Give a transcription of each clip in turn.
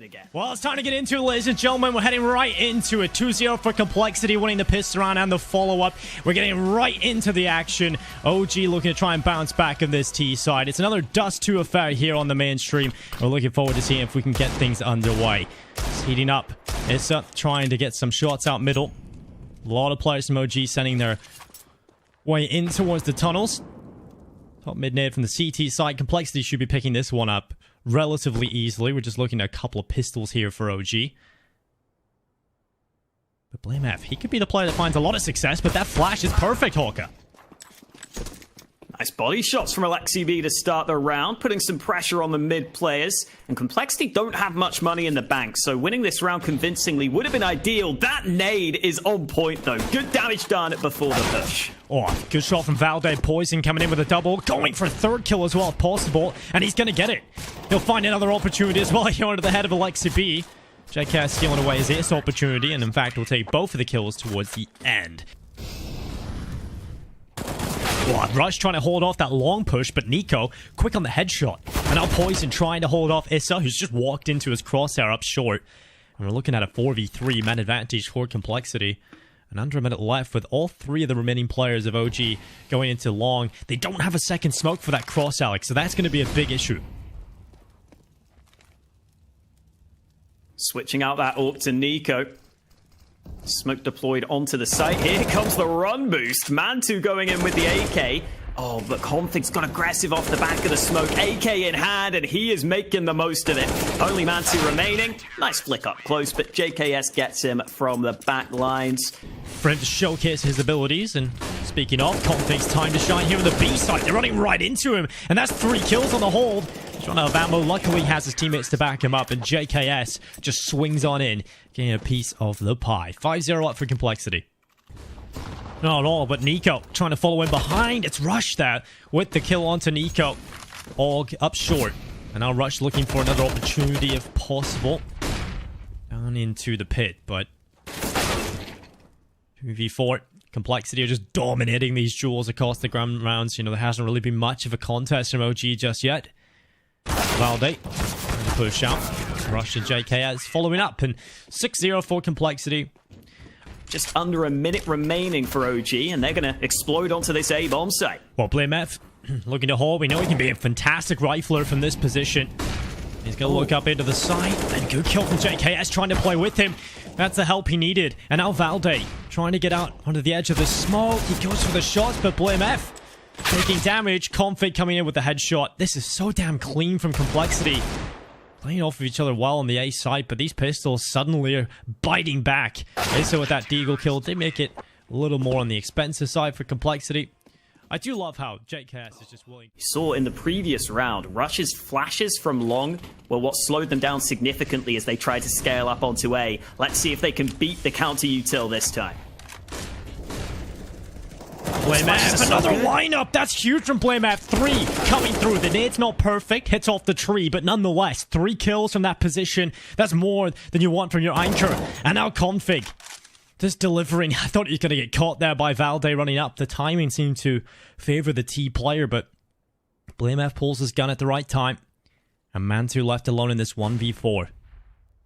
again. Well, it's time to get into it, ladies and gentlemen. We're heading right into it. 2-0 for Complexity, winning the pistol round and the follow-up. We're getting right into the action. OG looking to try and bounce back on this T side. It's another Dust 2 affair here on the mainstream. We're looking forward to seeing if we can get things underway. It's heating up. Issa trying to get some shots out middle. A lot of players from OG sending their way in towards the tunnels. Top mid-nade from the CT side. Complexity should be picking this one up relatively easily. We're just looking at a couple of pistols here for OG. But BlameF, he could be the player that finds a lot of success, but that flash is perfect, Hawker. Nice body shots from Alexi B to start the round, putting some pressure on the mid players. And Complexity don't have much money in the bank, so winning this round convincingly would have been ideal. That nade is on point, though. Good damage done before the push. Oh, good shot from Valde. Poison coming in with a double. Going for a third kill as well if possible. And he's going to get it. He'll find another opportunity as well here under the head of Alexi B. JK stealing away his opportunity, and in fact will take both of the kills towards the end. Oh, Rush trying to hold off that long push, but Nico quick on the headshot. And now Poison trying to hold off Issa, who's just walked into his crosshair up short. And we're looking at a 4v3 man advantage for Complexity. And under a minute left with all three of the remaining players of OG going into long. They don't have a second smoke for that cross, Alex, so that's going to be a big issue. Switching out that AWP to Nico. Smoke deployed onto the site. Here comes the run boost. Mantu going in with the AK. Oh, but Config's got aggressive off the back of the smoke. AK in hand, and he is making the most of it. Only Mantu remaining. Nice flick up close, but JKS gets him from the back lines. For him to showcase his abilities, and speaking of, Config's time to shine here on the B side. They're running right into him, and that's 3 kills on the hold. John Alvamo luckily has his teammates to back him up, and JKS just swings on in, getting a piece of the pie. 5-0 up for Complexity. Not at all, but Nico trying to follow in behind. It's Rush there with the kill onto Nico. All up short. And now Rush looking for another opportunity if possible. Down into the pit, but 2v4. Complexity are just dominating these duels across the ground rounds. You know, there hasn't really been much of a contest from OG just yet. Valde push out. Rush and JKS following up, and 6-0 for Complexity. Just under a minute remaining for OG, and they're going to explode onto this A-bomb site. Well, BlameF looking to hold. We know he can be a fantastic rifler from this position. He's going to look up into the side, and good kill from JKS trying to play with him. That's the help he needed. And now Valde trying to get out onto the edge of the smoke. He goes for the shots, but BlameF taking damage. Config coming in with the headshot. This is so damn clean from Complexity. Playing off of each other well on the A side, but these pistols suddenly are biting back. So with that Deagle kill, they make it a little more on the expensive side for Complexity. I do love how JKS is just willing. You saw in the previous round, Rush's flashes from long were what slowed them down significantly as they tried to scale up onto A. Let's see if they can beat the counter-util this time. BlameF, another lineup. That's huge from BlameF. 3 coming through. The nade's not perfect. Hits off the tree, but nonetheless, 3 kills from that position. That's more than you want from your anchor. And now Config just delivering. I thought he was going to get caught there by Valde running up. The timing seemed to favor the T player, but BlameF pulls his gun at the right time. And Mantu left alone in this 1v4.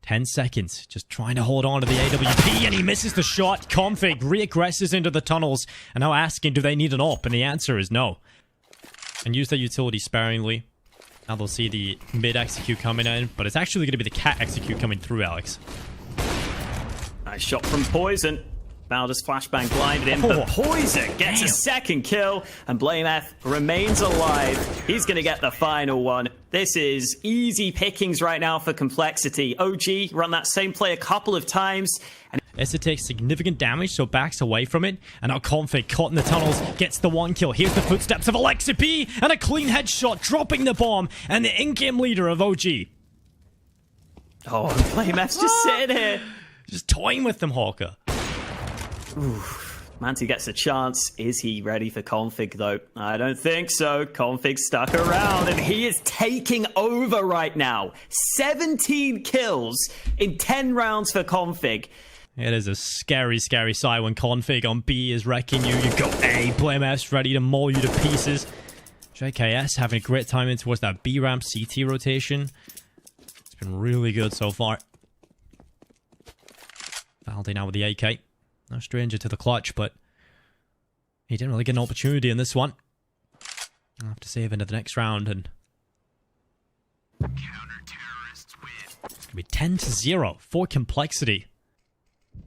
10 seconds, just trying to hold on to the AWP, and he misses the shot. Config re-aggresses into the tunnels, and now asking, do they need an AWP? And the answer is no. And use their utility sparingly. Now they'll see the mid-execute coming in, but it's actually going to be the cat execute coming through, Alex. Nice shot from Poison. Now just flashbang blinded him, but Poison gets a second kill, and BlameF remains alive. He's going to get the final one. This is easy pickings right now for Complexity. OG run that same play a couple of times. And Issa takes significant damage, so backs away from it. And now Config, caught in the tunnels, gets the 1 kill. Here's the footsteps of Alexi B, and a clean headshot, dropping the bomb, and the in-game leader of OG. Oh, BlameF's just sitting here. Just toying with them, Hawker. Mantu gets a chance. Is he ready for Config, though? I don't think so. Config stuck around, and he is taking over right now. 17 kills in 10 rounds for Config. It is a scary, scary sight when Config on B is wrecking you. You've got A, BlameF's ready to maul you to pieces. JKS having a great time in towards that B ramp CT rotation. Looking really good so far. Valdi now with the AK. No stranger to the clutch, but he didn't really get an opportunity in this one. I'll have to save into the next round, and Counter-terrorists win. it's going to be 10-0 for Complexity.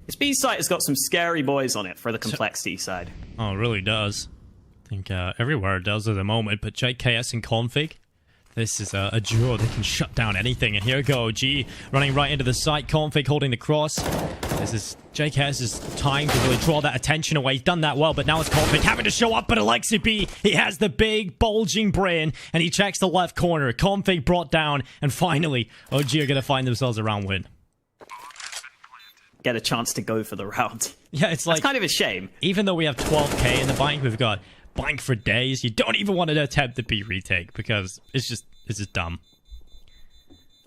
This B site has got some scary boys on it for the Complexity side. Oh, it really does. I think everywhere it does at the moment, but JKS and Config, this is a duo that can shut down anything. And here go G running right into the site. Config holding the cross. This is JKS's time to really draw that attention away. He's done that well, but now it's Config having to show up. But Alexi B, he has the big bulging brain, and he checks the left corner. Config brought down, and finally, OG are going to find themselves a round win. Get a chance to go for the round. Yeah, it's like, It's kind of a shame. even though we have 12k in the bank, we've got bank for days. You don't even want to attempt the B retake because it's just dumb.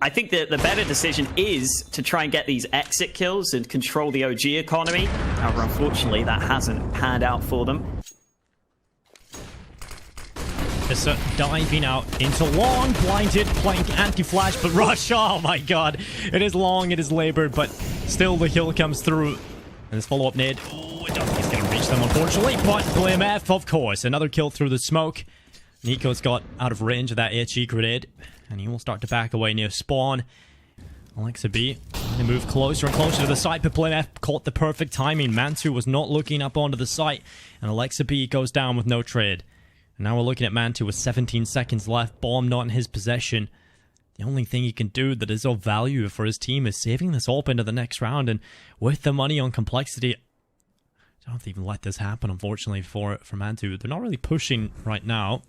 I think that the better decision is to try and get these exit kills and control the OG economy. However, unfortunately, that hasn't panned out for them. It's diving out into long, blinded, plank, anti-flash, but rush. Oh my god. It is long, it is labored, but still the kill comes through. And this follow-up nade. Oh, I don't think he's going to reach them, unfortunately. But Blame F, of course. Another kill through the smoke. Nico's got out of range of that HE grenade, and he will start to back away near spawn. Alexa B, they move closer and closer to the site, but Blame F caught the perfect timing. Mantu was not looking up onto the site, and Alexa B goes down with no trade. And now we're looking at Mantu with 17 seconds left, bomb not in his possession. The only thing he can do that is of value for his team is saving this AWP into the next round, and with the money on Complexity, I don't have to even let this happen, unfortunately, for Mantu. They're not really pushing right now.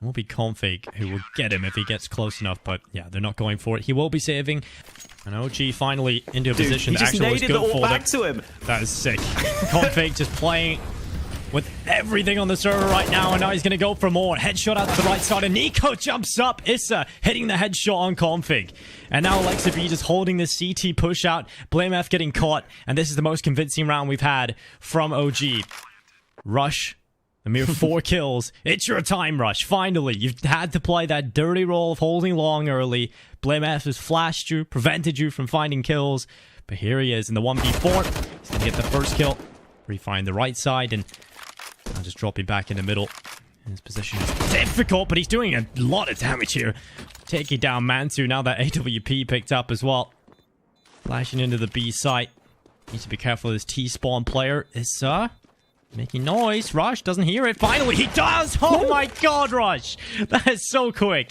It will be Config who will get him if he gets close enough, but yeah, they're not going for it. He will be saving. And OG finally into a position that actually was good for them. To him. That is sick. Config just playing with everything on the server right now, and now he's going to go for more. Headshot out to the right side, and Nico jumps up. Issa hitting the headshot on Config. And now Alexa B just holding the CT push out. Blame F getting caught, and this is the most convincing round we've had from OG. Rush. A mere 4 kills. It's your time, Rush. Finally, you've had to play that dirty role of holding long early. Blame F has flashed you, prevented you from finding kills. But here he is in the 1v4. He's going to get the first kill. Refine the right side, and I'll just drop him back in the middle. His position is difficult, but he's doing a lot of damage here. Taking down Mantu. Now that AWP picked up as well. Flashing into the B site. Needs to be careful of this T-spawn player. Is, making noise. Rush doesn't hear it. Finally, he does! Oh my god, Rush! That is so quick.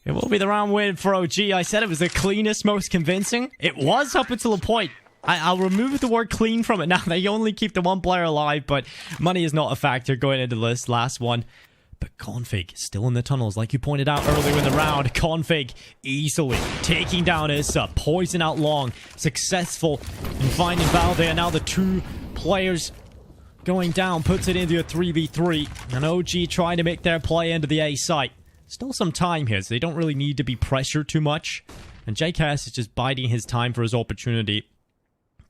It will be the round win for OG. I said it was the cleanest, most convincing. It was up until a point. I'll remove the word clean from it now. They only keep the one player alive, but money is not a factor going into this last one. But Config still in the tunnels, like you pointed out earlier in the round. Config easily taking down Issa. Poison out long. Successful in finding Valde. And now the 2 players going down puts it into a 3v3, and OG trying to make their play into the A site. Still some time here, so they don't really need to be pressured too much. And JKS is just biding his time for his opportunity.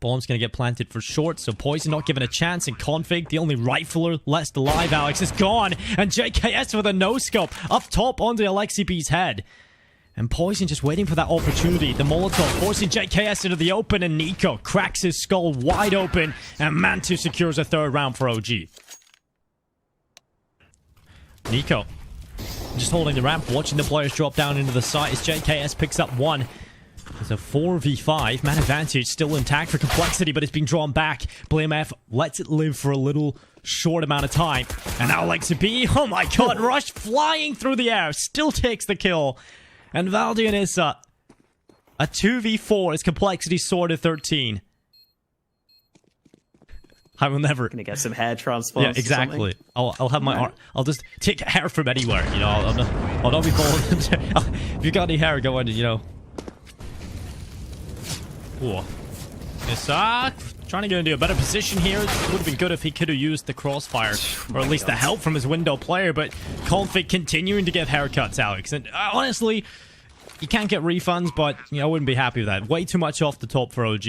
Bomb's going to get planted for short, so Poison not given a chance. And Config, the only rifler left alive, Alex, is gone. And JKS with a no-scope up top onto Alexi B's head. And Poison just waiting for that opportunity. The Molotov forcing JKS into the open, and Nico cracks his skull wide open, and Mantu secures a 3rd round for OG. Nico just holding the ramp, watching the players drop down into the site as JKS picks up 1. There's a 4v5. Man advantage still intact for Complexity, but it's been drawn back. Blame F lets it live for a little short amount of time. And now Alexa B, oh my god, Rush flying through the air, still takes the kill. And Valdi and Issa, a 2v4 is Complexity sword at 13. I will never... Gonna get some hair transplants. Yeah, exactly. I'll have my art. I'll just take hair from anywhere, you know. I'll not be following. If you got any hair, go on, you know. Whoa. Issa trying to get into a better position here. It would have been good if he could have used the crossfire, or at least the help from his window player, but Config continuing to give haircuts, Alex. And honestly, you can't get refunds, but you know, I wouldn't be happy with that. Way too much off the top for OG.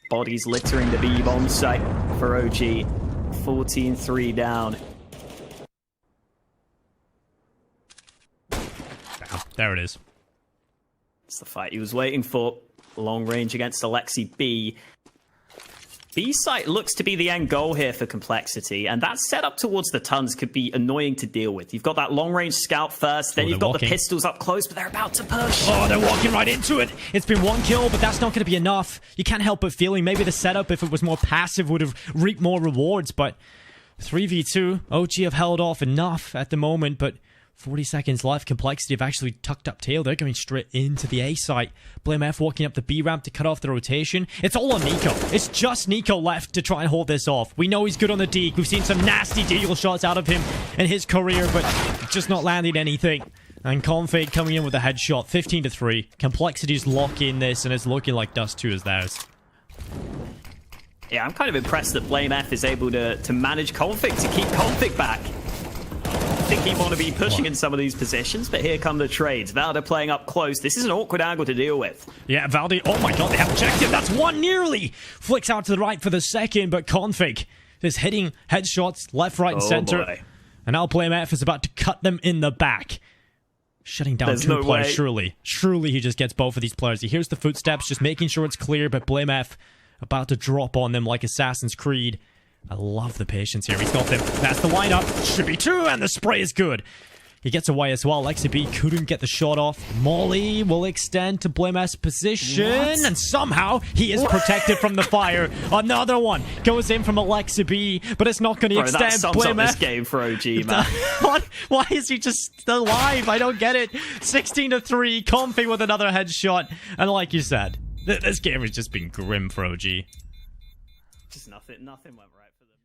Bodies littering the B-bomb site for OG. 14-3 down. there it is. It's the fight he was waiting for. Long range against Alexi B. B site looks to be the end goal here for Complexity, and that setup towards the Tons could be annoying to deal with. You've got that long-range scout first, then you've got the pistols up close, but they're about to push. Oh, they're walking right into it. It's been one kill, but that's not going to be enough. You can't help but feeling maybe the setup, if it was more passive, would have reaped more rewards, but 3v2, OG have held off enough at the moment, but 40 seconds left. Complexity have actually tucked up tail. They're going straight into the A site. BlameF walking up the B ramp to cut off the rotation. It's all on Nico. It's just Nico left to try and hold this off. We know he's good on the Deke. We've seen some nasty deagle shots out of him in his career, but just not landing anything. And Config coming in with a headshot. 15-3. Complexity's lock in this, and it's looking like Dust 2 is theirs. Yeah, I'm kind of impressed that BlameF is able to manage Config, to keep Config back. I think he'd want to be pushing in some of these positions, but here come the trades. Valda playing up close. This is an awkward angle to deal with. Yeah, Valde, oh my god, they have objective. That's one nearly. Flicks out to the right for the second, but Config is hitting headshots left, right, and center. Boy. And now BlameF is about to cut them in the back. Shutting down There's two no players, way. surely. Surely he just gets both of these players. He hears the footsteps, just making sure it's clear, but BlameF about to drop on them like Assassin's Creed. I love the patience here. He's got them. That's the lineup. Should be two, and the spray is good. He gets away as well. Lexi B couldn't get the shot off. Molly will extend to BlameF's position, and somehow he is protected from the fire. Another one goes in from Alexi B, but it's not going to extend. That sums up this BlameF. game for OG, man. What? Why is he just alive? I don't get it. 16-3. Config with another headshot, and like you said, this game has just been grim for OG. Just nothing went right for them.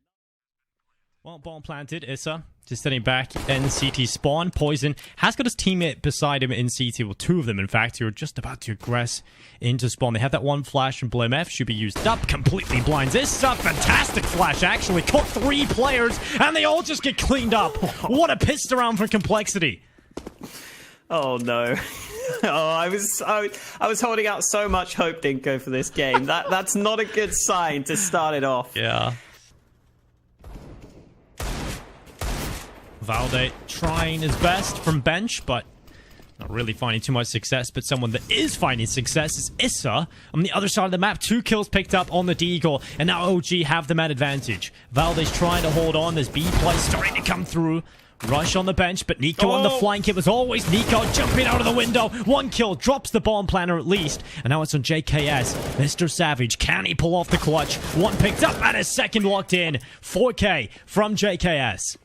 Well, bomb planted. Issa just sitting back in CT spawn. Poison has got his teammate beside him in CT. Well, two of them, in fact, who are just about to aggress into spawn. They have that one flash from BlameF. Should be used up. Completely blinds Issa. Fantastic flash, actually. Caught three players, and they all just get cleaned up. What a pissed around for Complexity. Oh, no. Oh, I was holding out so much hope, Dinko, for this game. That's not a good sign to start it off. Yeah. Valde trying his best from bench, but not really finding too much success. But someone that is finding success is Issa on the other side of the map. 2 kills picked up on the Deagle, and now OG have the man advantage. Valde's trying to hold on. There's B play starting to come through. Rush on the bench, but Nico on the flank. It was always Nico jumping out of the window. 1 kill, drops the bomb planner at least. And now it's on JKS. Mr. Savage, can he pull off the clutch? 1 picked up and a second locked in. 4K from JKS.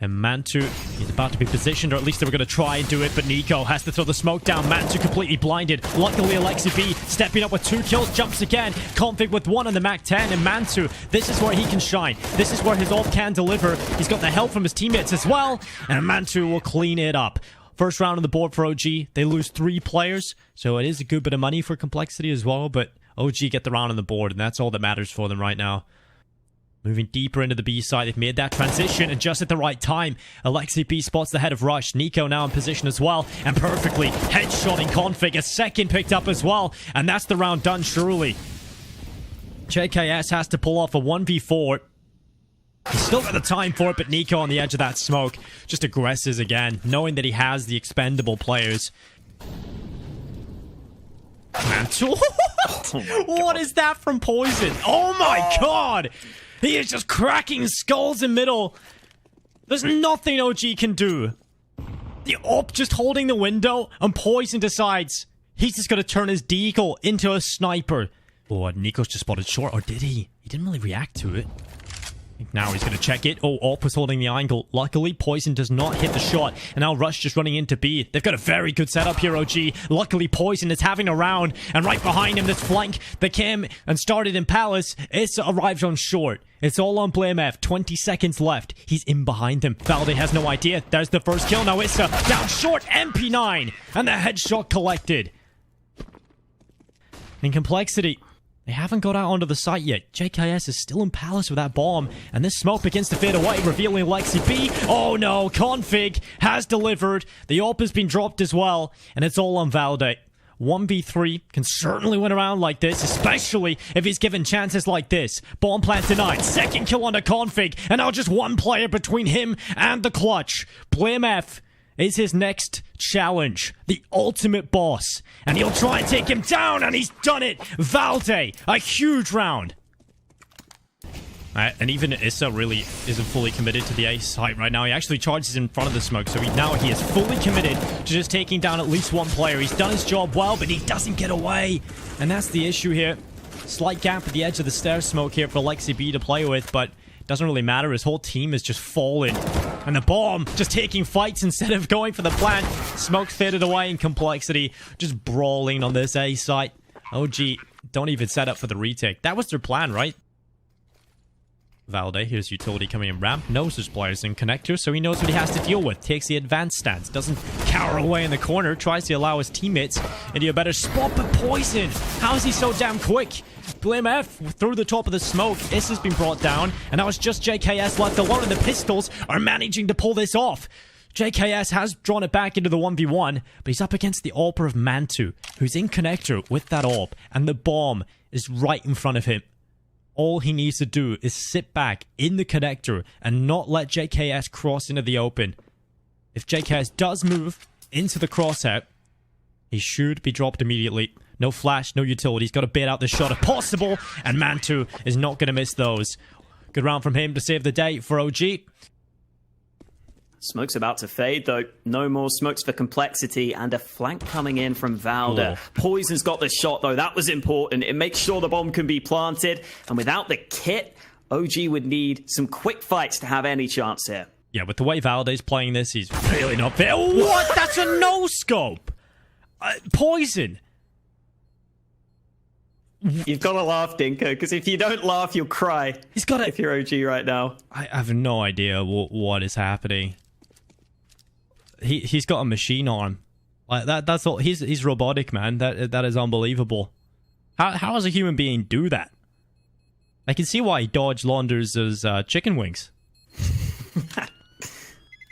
And Mantu, he's about to be positioned, or at least they were going to try and do it, but Nico has to throw the smoke down. Mantu completely blinded. Luckily, Alexi B stepping up with 2 kills, jumps again. Config with 1 on the Mac 10, and Mantu, this is where he can shine. This is where his ult can deliver. He's got the help from his teammates as well, and Mantu will clean it up. First round on the board for OG. They lose 3 players, so it is a good bit of money for Complexity as well, but OG get the round on the board, and that's all that matters for them right now. Moving deeper into the B side, they've made that transition, and just at the right time, Alexi B spots the head of Rush. Nico now in position as well, and perfectly headshotting Config. A second picked up as well, and that's the round done, surely. JKS has to pull off a 1v4. He's still got the time for it, but Nico on the edge of that smoke just aggresses again, knowing that he has the expendable players. Mantle. What is that from Poison? Oh my god! He is just cracking skulls in middle. There's nothing OG can do. The op just holding the window, and Poison decides he's just going to turn his deagle into a sniper. Oh, Nico's just spotted short, or did he? He didn't really react to it. Now he's going to check it. Oh, Op was holding the angle. Luckily, Poison does not hit the shot. And now Rush just running into B. They've got a very good setup here, OG. Luckily, Poison is having a round. And right behind him, this flank that came and started in Palace. Issa arrives on short. It's all on BlameF. 20 seconds left. He's in behind him. Valde has no idea. There's the first kill. Now Issa down short. MP9. And the headshot collected. In Complexity, they haven't got out onto the site yet. JKS is still in Palace with that bomb. And this smoke begins to fade away, revealing Lexi B. Oh no, Config has delivered. The AWP has been dropped as well. And it's all on Valde. 1v3 can certainly win around like this, especially if he's given chances like this. Bomb plant denied. Second kill onto Config. And now just 1 player between him and the clutch. BlameF is his next challenge. The ultimate boss. And he'll try and take him down, and he's done it! Valde, a huge round. And even Issa really isn't fully committed to the A site right now. He actually charges in front of the smoke, so he is fully committed to just taking down at least one player. He's done his job well, but he doesn't get away. And that's the issue here. Slight gap at the edge of the stairs smoke here for Alexi B to play with, but it doesn't really matter. His whole team is just falling. And the bomb just taking fights instead of going for the plant. Smoke faded away in complexity, just brawling on this A site. OG don't even set up for the retake. That was their plan, right? Valde, here's utility coming in ramp, knows there's players in connector, so he knows what he has to deal with. Takes the advanced stance, doesn't cower away in the corner, tries to allow his teammates into a better spot, but Poison! How is he so damn quick? Blame F through the top of the smoke. Issa's been brought down, and now it's just JKS left alone, and the Pistols are managing to pull this off. JKS has drawn it back into the 1v1, but he's up against the AWPer of Mantu, who's in connector with that AWP, and the bomb is right in front of him. All he needs to do is sit back in the connector and not let JKS cross into the open. If JKS does move into the crosshair, he should be dropped immediately. No flash, no utility. He's got to bait out the shot if possible, and Mantu is not going to miss those. Good round from him to save the day for OG. Smoke's about to fade, though. No more smokes for complexity, and a flank coming in from Valde. Oh. Poison's got the shot, though. That was important. It makes sure the bomb can be planted, and without the kit, OG would need some quick fights to have any chance here. Yeah, with the way Valde's playing this, he's really not fair. What? That's a no-scope! Poison! You've got to laugh, Dinko, because if you don't laugh, you'll cry. He's got it. If you're OG right now. I have no idea what is happening. He's got a machine arm. Like that's all. He's robotic, man. That is unbelievable. How does a human being do that? I can see why he dodged Launders' chicken wings.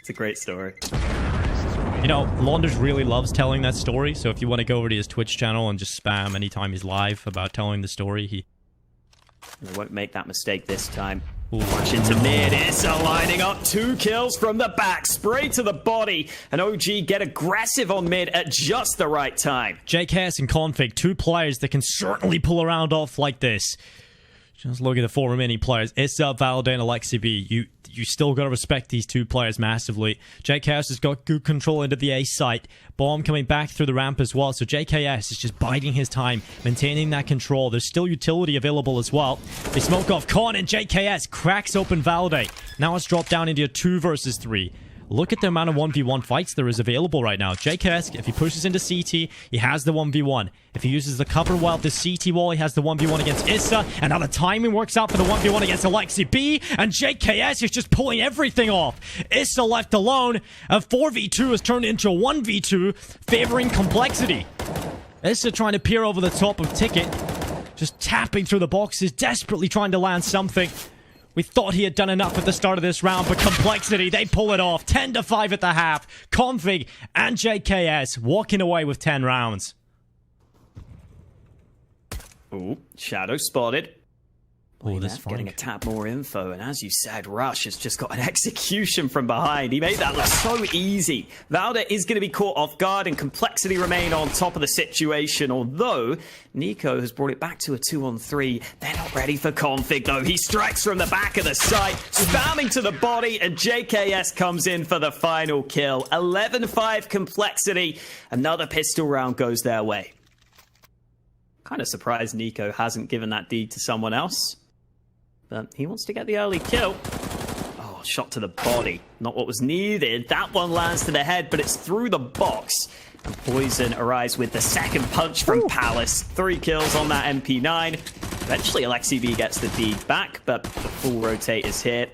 It's a great story. You know, Launders really loves telling that story, so if you want to go over to his Twitch channel and just spam anytime he's live about telling the story, he won't make that mistake this time. Ooh. Watch into mid. Issa lining up 2 kills from the back. Spray to the body. And OG get aggressive on mid at just the right time. JKS and Config, 2 players that can certainly pull around off like this. Just look at the 4 remaining players. Issa, Valde, and Alexi B. You still gotta respect these 2 players massively. JKS has got good control into the A site. Bomb coming back through the ramp as well. So JKS is just biding his time, maintaining that control. There's still utility available as well. They smoke off Con, and JKS cracks open Valde. Now it's dropped down into a 2 versus 3. Look at the amount of 1v1 fights there is available right now. JKS, if he pushes into CT, he has the 1v1. If he uses the cover wall of the CT wall, he has the 1v1 against Issa. And now the timing works out for the 1v1 against Alexi B. And JKS is just pulling everything off. Issa left alone. A 4v2 has turned into a 1v2, favoring complexity. Issa trying to peer over the top of Ticket. Just tapping through the boxes, desperately trying to land something. We thought he had done enough at the start of this round, but complexity, they pull it off. 10-5 at the half. Config and JKS walking away with 10 rounds. Ooh, Shadow spotted. Oh, this getting a tad more info, and as you said, Rush has just got an execution from behind. He made that look so easy. Valde is going to be caught off guard, and complexity remain on top of the situation, although Nico has brought it back to a 2-on-3. They're not ready for Config, though. He strikes from the back of the site, spamming to the body, and JKS comes in for the final kill. 11-5 complexity. Another pistol round goes their way. Kind of surprised Nico hasn't given that deed to someone else. But he wants to get the early kill. Oh, shot to the body. Not what was needed. That one lands to the head, but it's through the box. And Poison arrives with the second punch from Palace. 3 kills on that MP9. Eventually, Alexi B gets the deed back, but the full rotate is here.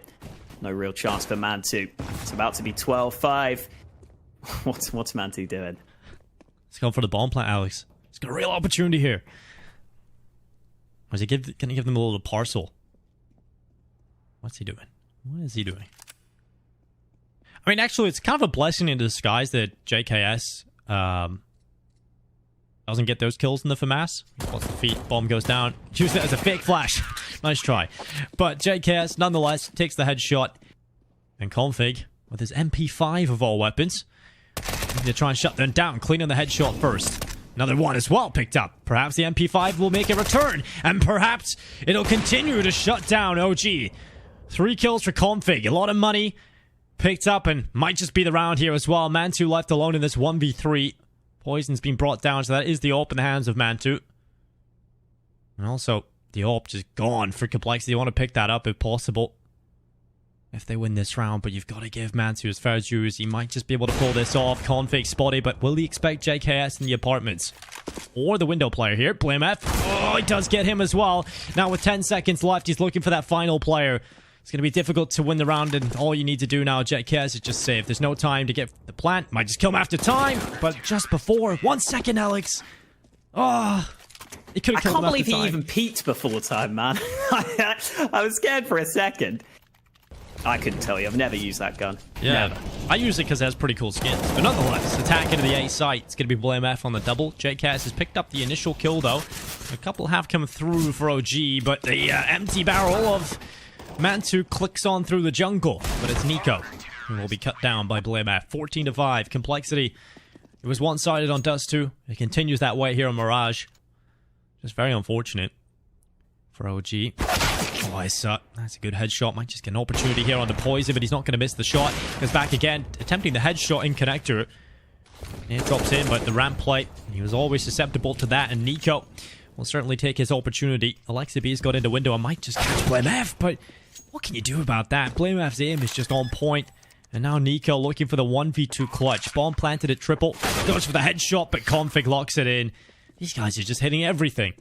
No real chance for Mantu. It's about to be 12-5. What's Mantu doing? Let's go for the bomb plant, Alex. He's got a real opportunity here. Or is he going to give them a little parcel? What's he doing? What is he doing? I mean, actually, it's kind of a blessing in disguise that JKS doesn't get those kills in the FAMAS. What's the feet? Bomb goes down. Use it as a fake flash. Nice try. But JKS, nonetheless, takes the headshot. And Config, with his MP5 of all weapons, looking to try and shut them down, cleaning the headshot first. Another one as well picked up. Perhaps the MP5 will make a return, and perhaps it'll continue to shut down OG. 3 kills for Config, a lot of money picked up, and might just be the round here as well. Mantu left alone in this 1v3. Poison's been brought down, so that is the AWP in the hands of Mantu. And also, the AWP just gone for Complexity. You want to pick that up if possible, if they win this round, but you've got to give Mantu his fair dues. He might just be able to pull this off. Config spotty, but will he expect JKS in the apartments? Or the window player here, Blame F. Oh, he does get him as well. Now with 10 seconds left, he's looking for that final player. It's going to be difficult to win the round, and all you need to do now, JKS, is just save. There's no time to get the plant. Might just kill him after time, but just before. 1 second, Alex. Oh, he could have killed him after time. I can't believe he even peaked before time, man. I was scared for a second. I couldn't tell you. I've never used that gun. Yeah, never. I use it because it has pretty cool skins. But nonetheless, attack into the A site. It's going to be Blame F on the double. JKS has picked up the initial kill, though. A couple have come through for OG, but the empty barrel of Mantu clicks on through the jungle. But it's Nico who will be cut down by Blame F. 14-5. Complexity. It was one-sided on Dust 2. It continues that way here on Mirage. Just very unfortunate for OG. Oh, that's a good headshot. Might just get an opportunity here on the Poison, but he's not going to miss the shot. Goes back again, attempting the headshot in connector. It drops in, but the ramp play, he was always susceptible to that, and Nico will certainly take his opportunity. Alexa B's got into window. I might just catch Blame F, but what can you do about that? Blame F's aim is just on point. And now Nico looking for the 1v2 clutch. Bomb planted at triple. Goes for the headshot, but Config locks it in. These guys are just hitting everything.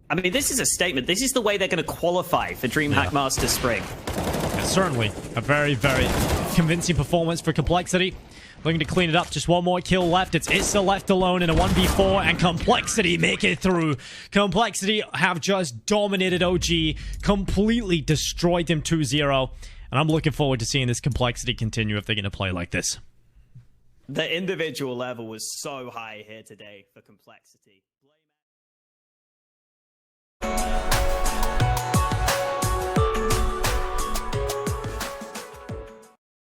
I mean, this is a statement. This is the way they're going to qualify for Dreamhack Masters Spring. Yeah, certainly a very, very convincing performance for Complexity. Looking to clean it up. Just one more kill left. It's Issa left alone in a 1v4, and Complexity make it through. Complexity have just dominated OG, completely destroyed them 2-0. And I'm looking forward to seeing this Complexity continue if they're going to play like this. The individual level was so high here today for Complexity.